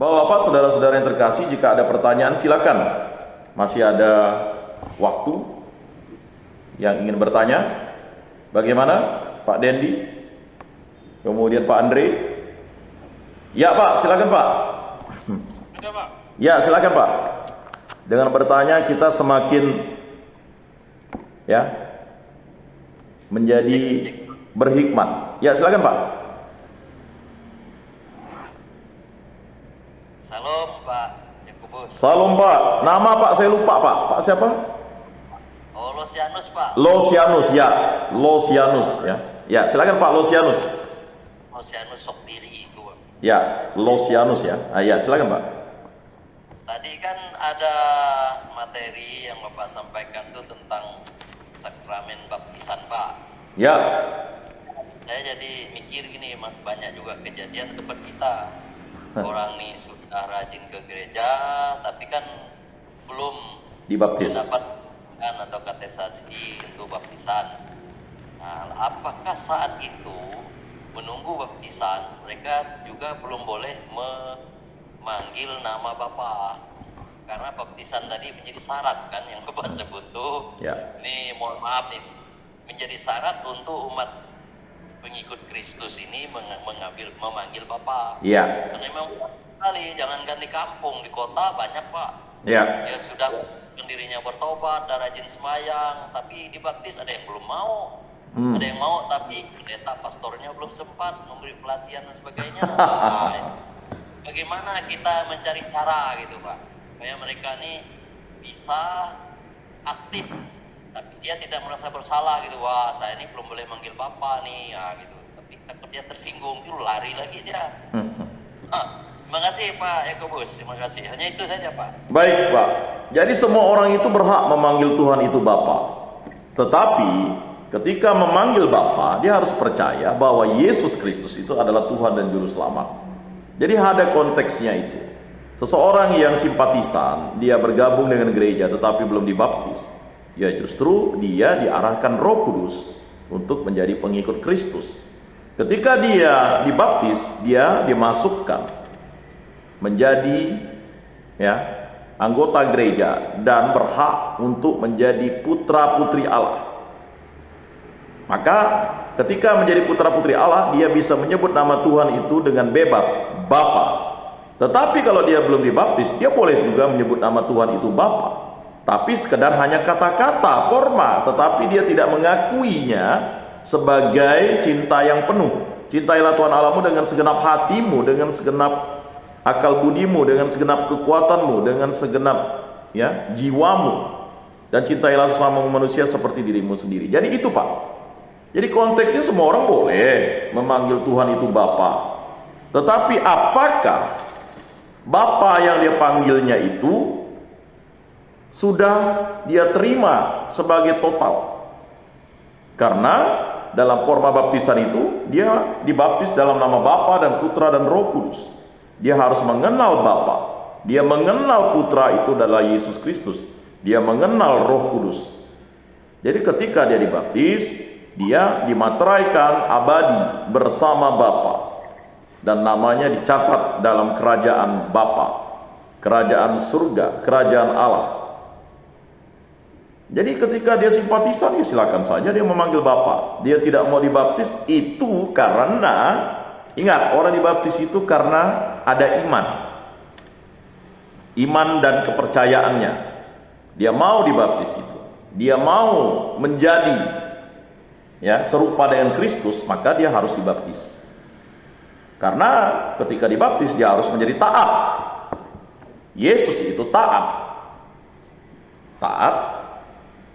Bapak-bapak, saudara-saudara yang terkasih, jika ada pertanyaan silakan. Masih ada waktu yang ingin bertanya. Bagaimana Pak Dendi? Kemudian Pak Andre? Ya Pak, silakan Pak. Ada Pak? Ya silakan Pak. Dengan bertanya kita semakin menjadi berhikmat. Ya silakan Pak. Salam Pak Yakobus. Salam Pak. Nama Pak saya lupa Pak. Pak siapa? Oh, Losianus Pak. Losianus ya. Losianus ya. Ya silakan Pak Losianus. Losianus sok diri itu Pak. Ya Losianus ya. Ya silakan Pak. Tadi kan ada materi yang Bapak sampaikan tuh tentang sakramen baptisan Pak. Ya. Saya jadi mikir gini Mas, banyak juga kejadian tempat kita. Orang nih sudah rajin ke gereja, tapi kan belum Dibaptis. mendapatkan atau katesasi untuk baptisan. Nah, apakah saat itu menunggu baptisan mereka juga belum boleh memanggil nama Bapa? Karena baptisan tadi menjadi syarat kan yang Bapak sebut tuh. Ya. Ini mohon maaf nih, menjadi syarat untuk umat pengikut Kristus ini memanggil Bapa. Iya. Karena memang kali jangankan di kampung, di kota banyak Pak. Ya. Ya sudah dirinya bertobat, dan rajin sembahyang, tapi dibaptis ada yang belum mau. Ada yang mau tapi pendeta pastornya belum sempat memberi pelatihan dan sebagainya. Nah, bagaimana kita mencari cara gitu Pak, supaya mereka nih bisa aktif, tapi dia tidak merasa bersalah gitu. Wah, saya ini belum boleh manggil Bapak nih, ya gitu. Tapi takut dia tersinggung, itu lari lagi dia. Terima kasih Pak Yakobus, terima kasih. Hanya itu saja Pak. Baik Pak. Jadi semua orang itu berhak memanggil Tuhan itu Bapa. Tetapi ketika memanggil Bapa, dia harus percaya bahwa Yesus Kristus itu adalah Tuhan dan Juru Selamat. Jadi ada konteksnya itu. Seseorang yang simpatisan, dia bergabung dengan gereja tetapi belum dibaptis, ya justru dia diarahkan Roh Kudus untuk menjadi pengikut Kristus. Ketika dia dibaptis, dia dimasukkan menjadi anggota gereja dan berhak untuk menjadi putra-putri Allah. Maka ketika menjadi putra-putri Allah, dia bisa menyebut nama Tuhan itu dengan bebas, Bapa. Tetapi kalau dia belum dibaptis, dia boleh juga menyebut nama Tuhan itu Bapa, tapi sekedar hanya kata-kata forma, tetapi dia tidak mengakuinya sebagai cinta yang penuh. Cintailah Tuhan Allahmu dengan segenap hatimu, dengan segenap akal budimu, dengan segenap kekuatanmu, dengan segenap jiwamu, dan cintailah sesama manusia seperti dirimu sendiri. Jadi itu Pak. Jadi konteksnya semua orang boleh memanggil Tuhan itu Bapa. Tetapi apakah Bapa yang dia panggilnya itu sudah dia terima sebagai total? Karena dalam forma baptisan itu dia dibaptis dalam nama Bapa dan Putra dan Roh Kudus. Dia harus mengenal Bapa, dia mengenal Putra itu adalah Yesus Kristus, dia mengenal Roh Kudus. Jadi ketika dia dibaptis, dia dimateraikan abadi bersama Bapa, dan namanya dicatat dalam kerajaan Bapa, kerajaan surga, kerajaan Allah. Jadi ketika dia simpatisan, ya silakan saja dia memanggil Bapa. Dia tidak mau dibaptis itu karena, ingat, orang dibaptis itu karena ada iman dan kepercayaannya. Dia mau dibaptis itu, dia mau menjadi serupa dengan Kristus, maka dia harus dibaptis. Karena ketika dibaptis dia harus menjadi taat. Yesus itu taat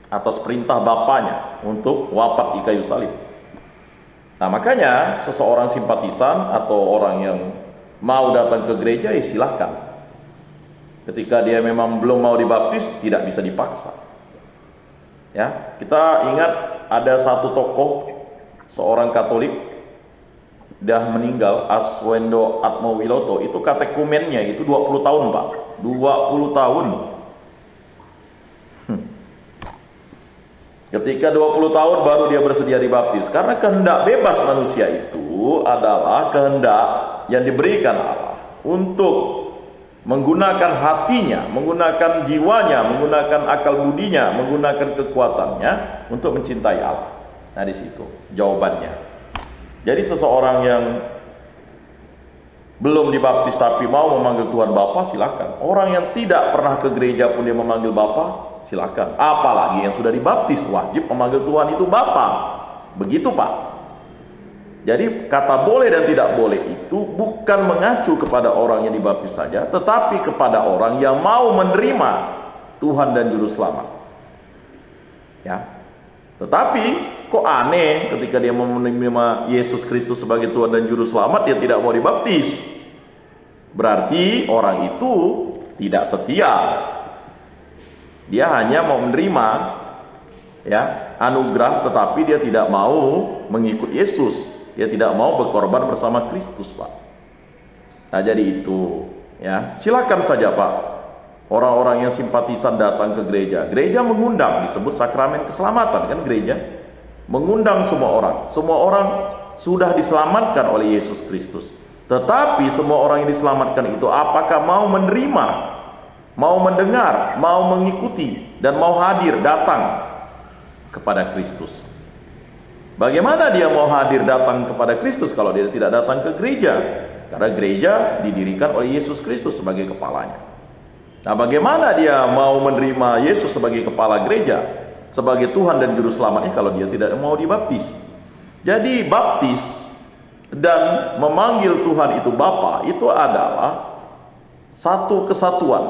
atas perintah Bapanya untuk wafat di kayu salib. Nah makanya seseorang simpatisan atau orang yang mau datang ke gereja, ya silahkan. Ketika dia memang belum mau dibaptis, tidak bisa dipaksa. Ya, kita ingat ada satu tokoh, seorang Katolik, dah meninggal, Aswendo Atmowiloto. Itu katekumennya itu 20 tahun Pak, 20 tahun. Ketika 20 tahun baru dia bersedia dibaptis. Karena kehendak bebas manusia itu adalah kehendak yang diberikan Allah untuk menggunakan hatinya, menggunakan jiwanya, menggunakan akal budinya, menggunakan kekuatannya untuk mencintai Allah. Nah, di situ jawabannya. Jadi seseorang yang belum dibaptis tapi mau memanggil Tuhan Bapa, silakan. Orang yang tidak pernah ke gereja pun dia memanggil Bapa, silakan. Apalagi yang sudah dibaptis, wajib memanggil Tuhan itu Bapa. Begitu, Pak. Jadi kata boleh dan tidak boleh itu bukan mengacu kepada orang yang dibaptis saja, tetapi kepada orang yang mau menerima Tuhan dan Juru Selamat. Ya. Tetapi kok aneh ketika dia mau menerima Yesus Kristus sebagai Tuhan dan Juru Selamat, dia tidak mau dibaptis. Berarti orang itu tidak setia. Dia hanya mau menerima anugerah, tetapi dia tidak mau mengikut Yesus. Dia tidak mau berkorban bersama Kristus, Pak. Nah, jadi itu, silakan saja, Pak. Orang-orang yang simpatisan datang ke gereja. Gereja mengundang, disebut sakramen keselamatan, kan gereja mengundang semua orang. Semua orang sudah diselamatkan oleh Yesus Kristus. Tetapi semua orang yang diselamatkan itu apakah mau menerima, mau mendengar, mau mengikuti, dan mau hadir datang kepada Kristus? Bagaimana dia mau hadir datang kepada Kristus kalau dia tidak datang ke gereja? Karena gereja didirikan oleh Yesus Kristus sebagai kepalanya. Nah, bagaimana dia mau menerima Yesus sebagai kepala gereja, sebagai Tuhan dan Juru Selamatnya kalau dia tidak mau dibaptis? Jadi baptis dan memanggil Tuhan itu Bapa itu adalah satu kesatuan.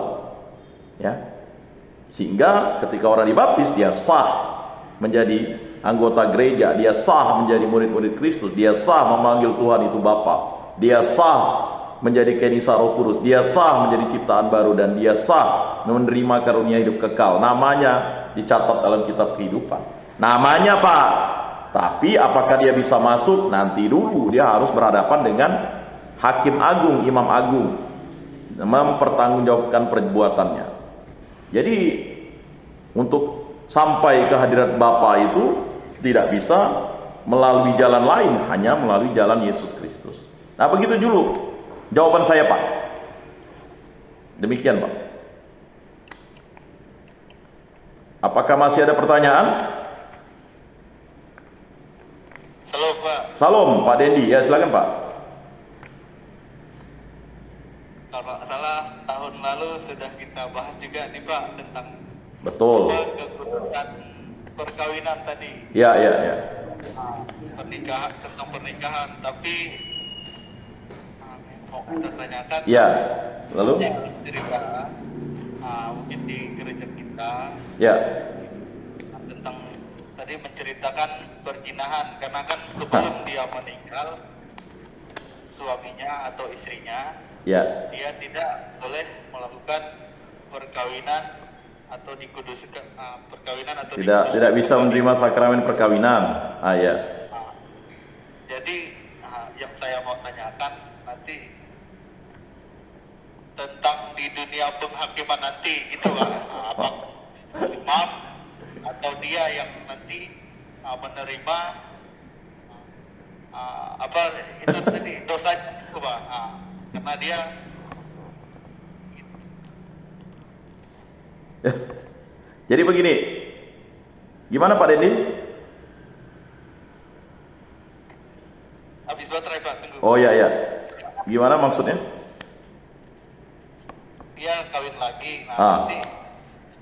Sehingga ketika orang dibaptis, dia sah menjadi anggota gereja, dia sah menjadi murid-murid Kristus, dia sah memanggil Tuhan itu Bapa, dia sah menjadi kenisa Roh Kudus, dia sah menjadi ciptaan baru, dan dia sah menerima karunia hidup kekal. Namanya dicatat dalam kitab kehidupan. Namanya, Pak. Tapi apakah dia bisa masuk? Nanti dulu dia harus berhadapan dengan hakim agung, imam agung, mempertanggungjawabkan perbuatannya. Jadi untuk sampai ke hadirat Bapa itu tidak bisa melalui jalan lain, hanya melalui jalan Yesus Kristus. Nah, begitu dulu jawaban saya, Pak. Demikian, Pak. Apakah masih ada pertanyaan? Salam, Pak. Salam, Pak Dendi. Ya, silakan, Pak. Kalau nggak salah tahun lalu sudah kita bahas juga nih, Pak, tentang Betul. kekuatan perkawinan tadi. Ya. Pernikahan, tentang pernikahan, tapi mau kita tanyakan. Ya. Lalu? Cerita mungkin di gereja kita. Ya. Tentang tadi menceritakan perjinahan, karena kan sebelum dia meninggal, suaminya atau istrinya, Ya. dia tidak boleh melakukan perkawinan atau dikuduskan, perkawinan atau Tidak bisa menerima sakramen perkawinan. Ya. Jadi yang saya mau tanyakan nanti tentang di dunia penghakiman nanti gitu, Pak. Apa imam atau dia yang nanti menerima apa itu tadi dosa itu, Pak. Karena dia Jadi begini, gimana Pak Dendi? habis baterai, Pak, tunggu. Oh ya. Gimana maksudnya? Dia kawin lagi, nanti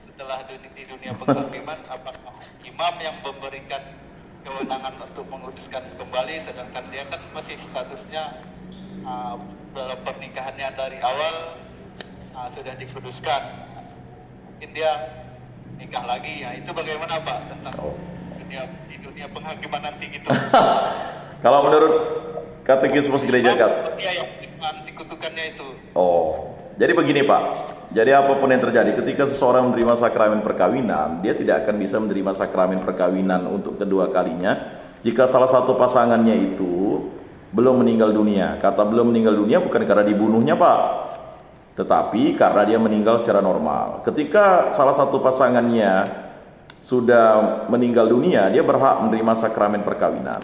setelah di dunia penghakiman, apakah imam yang memberikan kewenangan untuk menguduskan kembali, sedangkan dia kan masih statusnya dalam pernikahannya dari awal sudah dikuduskan, mungkin dia nikah lagi, ya itu bagaimana, Pak, tentang di dunia penghakiman nanti gitu? Kalau menurut Katekismus Gereja Katolik, Dia yang dikutukannya itu. Jadi begini, Pak. Jadi apapun yang terjadi ketika seseorang menerima sakramen perkawinan, dia tidak akan bisa menerima sakramen perkawinan untuk kedua kalinya jika salah satu pasangannya itu belum meninggal dunia. Kata belum meninggal dunia bukan karena dibunuhnya, Pak, tetapi karena dia meninggal secara normal. Ketika salah satu pasangannya sudah meninggal dunia, dia berhak menerima sakramen perkawinan.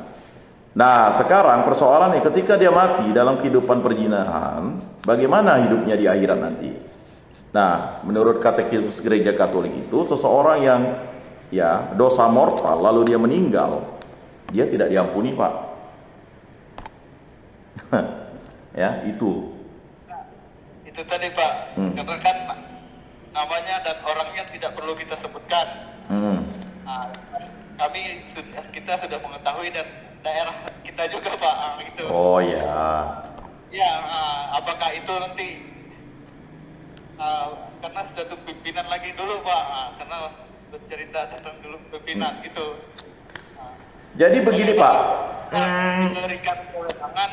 Nah, sekarang persoalannya ketika dia mati dalam kehidupan perjinahan, bagaimana hidupnya di akhirat nanti? Nah, menurut katekismus Gereja Katolik itu, seseorang yang ya dosa mortal lalu dia meninggal, dia tidak diampuni, Pak. Ya, itu. Itu tadi Pak, karena kan namanya dan orangnya tidak perlu kita sebutkan. Nah, kita sudah mengetahui dan daerah kita juga Pak, gitu. Oh ya. Ya, apakah itu nanti karena satu pimpinan lagi dulu Pak, karena bercerita tentang dulu pimpinan gitu. Jadi begini Pak. Memberikan kewenangan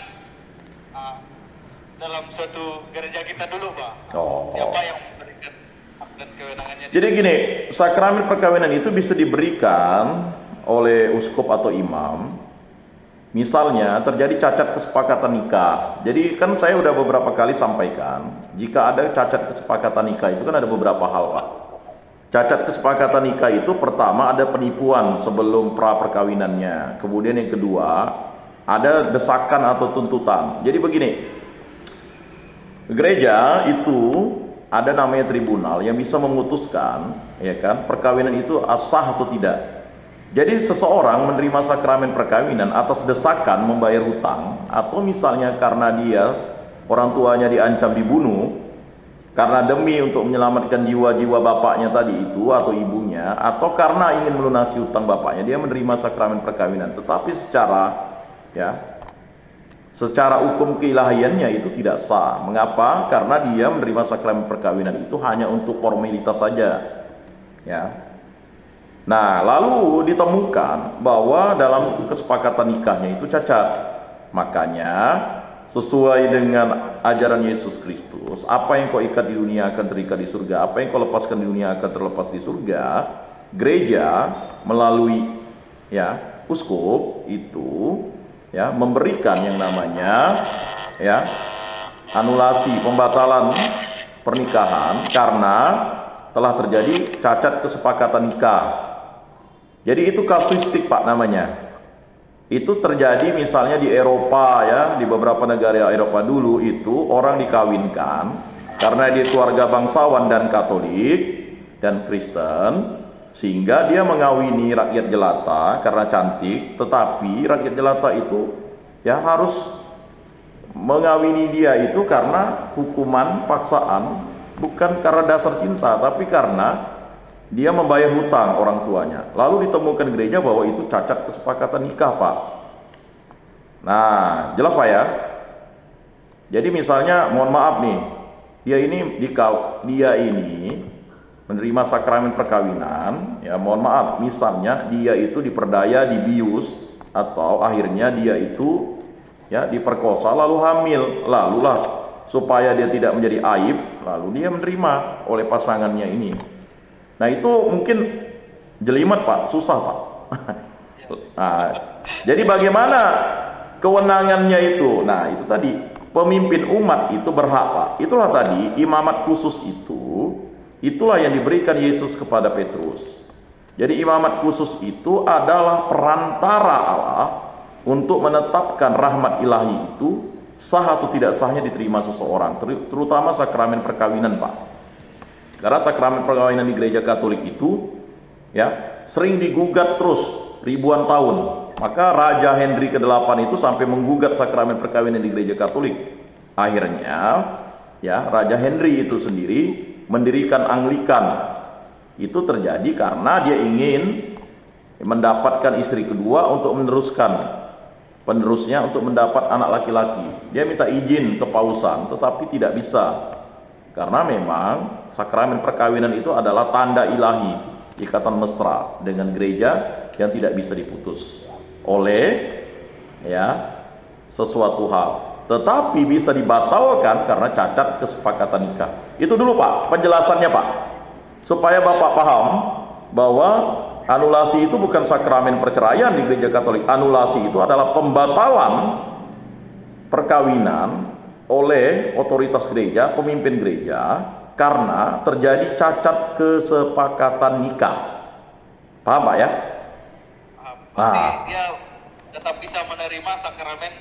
dalam suatu gereja kita dulu Pak. Oh. Siapa yang memberikan hak dan kewenangannya? Jadi gini, sakramen perkawinan itu bisa diberikan oleh uskup atau imam. Misalnya terjadi cacat kesepakatan nikah. Jadi kan saya udah beberapa kali sampaikan, jika ada cacat kesepakatan nikah itu kan ada beberapa hal Pak. Cacat kesepakatan nikah itu pertama ada penipuan sebelum pra perkawinannya. Kemudian yang kedua ada desakan atau tuntutan. Jadi begini, gereja itu ada namanya tribunal yang bisa memutuskan, ya kan, perkawinan itu sah atau tidak. Jadi seseorang menerima sakramen perkawinan atas desakan membayar hutang, atau misalnya karena dia orang tuanya diancam dibunuh, karena demi untuk menyelamatkan jiwa-jiwa bapaknya tadi itu atau ibunya, atau karena ingin melunasi hutang bapaknya, dia menerima sakramen perkawinan. Tetapi secara hukum keilahiannya itu tidak sah. Mengapa? Karena dia menerima sakramen perkawinan itu hanya untuk formalitas saja. Ya. Nah, lalu ditemukan bahwa dalam kesepakatan nikahnya itu cacat. Makanya sesuai dengan ajaran Yesus Kristus, apa yang kau ikat di dunia akan terikat di surga, apa yang kau lepaskan di dunia akan terlepas di surga. Gereja melalui ya uskup itu ya memberikan yang namanya ya anulasi, pembatalan pernikahan karena telah terjadi cacat kesepakatan nikah. Jadi itu kasuistik Pak namanya. Itu terjadi misalnya di Eropa ya, di beberapa negara Eropa dulu itu orang dikawinkan karena dia keluarga bangsawan dan Katolik dan Kristen, sehingga dia mengawini rakyat jelata karena cantik, tetapi rakyat jelata itu ya harus mengawini dia itu karena hukuman paksaan, bukan karena dasar cinta, tapi karena dia membayar hutang orang tuanya. Lalu ditemukan gereja bahwa itu cacat kesepakatan nikah Pak. Nah, jelas Pak ya. Jadi misalnya, mohon maaf nih, dia ini menerima sakramen perkawinan, ya mohon maaf, misalnya dia itu diperdaya, dibius, atau akhirnya dia itu ya diperkosa lalu hamil, lalulah supaya dia tidak menjadi aib, lalu dia menerima oleh pasangannya ini. Nah itu mungkin jelimet Pak, susah Pak. Nah, jadi bagaimana kewenangannya itu? Nah itu tadi, pemimpin umat itu berhak Pak. Itulah tadi imamat khusus itu, itulah yang diberikan Yesus kepada Petrus. Jadi imamat khusus itu adalah perantara Allah untuk menetapkan rahmat ilahi itu sah atau tidak sahnya diterima seseorang, terutama sakramen perkawinan Pak. Karena sakramen perkawinan di gereja Katolik itu ya sering digugat terus ribuan tahun. Maka Raja Henry ke-8 itu sampai menggugat sakramen perkawinan di gereja Katolik. Akhirnya ya Raja Henry itu sendiri mendirikan Anglikan. Itu terjadi karena dia ingin mendapatkan istri kedua untuk meneruskan penerusnya untuk mendapat anak laki-laki. Dia minta izin ke pausan tetapi tidak bisa. Karena memang sakramen perkawinan itu adalah tanda ilahi, ikatan mesra dengan gereja yang tidak bisa diputus oleh ya sesuatu hal. Tetapi bisa dibatalkan karena cacat kesepakatan nikah. Itu dulu Pak, penjelasannya Pak. Supaya Bapak paham bahwa anulasi itu bukan sakramen perceraian di gereja Katolik. Anulasi itu adalah pembatalan perkawinan oleh otoritas gereja, pemimpin gereja, karena terjadi cacat kesepakatan nikah. Paham Pak ya? Berarti dia tetap bisa menerima sakramen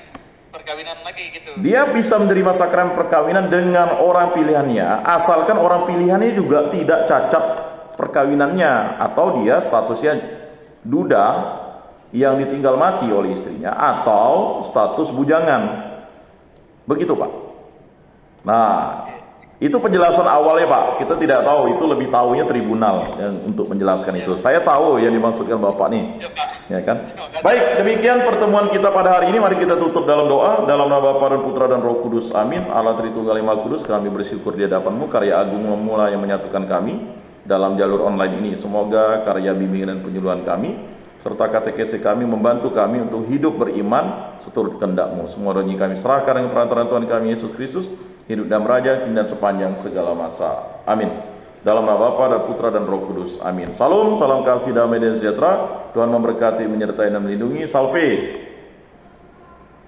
perkawinan lagi gitu. Dia bisa menerima sakramen perkawinan dengan orang pilihannya, asalkan orang pilihannya juga tidak cacat perkawinannya, atau dia statusnya duda yang ditinggal mati oleh istrinya, atau status bujangan. Begitu Pak. Nah, itu penjelasan awalnya Pak. Kita tidak tahu, itu lebih tahunya tribunal yang untuk menjelaskan itu. Saya tahu yang dimaksudkan Bapak nih. Ya Pak. Ya kan? Baik, demikian pertemuan kita pada hari ini. Mari kita tutup dalam doa. Dalam nama Bapa dan Putra dan Roh Kudus. Amin. Allah Tritunggal Maha Kudus, kami bersyukur di hadapan-Mu, karya agung memula yang menyatukan kami dalam jalur online ini. Semoga karya bimbingan dan penyuluhan kami serta katekesi kami membantu kami untuk hidup beriman seturut kehendak-Mu. Semua doa kami serahkan dengan perantaraan Tuhan kami Yesus Kristus, hidup dan meraja kini dan sepanjang segala masa. Amin. Dalam nama Bapa dan Putra dan Roh Kudus. Amin. Salam, salam kasih, damai dan sejahtera. Tuhan memberkati, menyertai dan melindungi. Salve.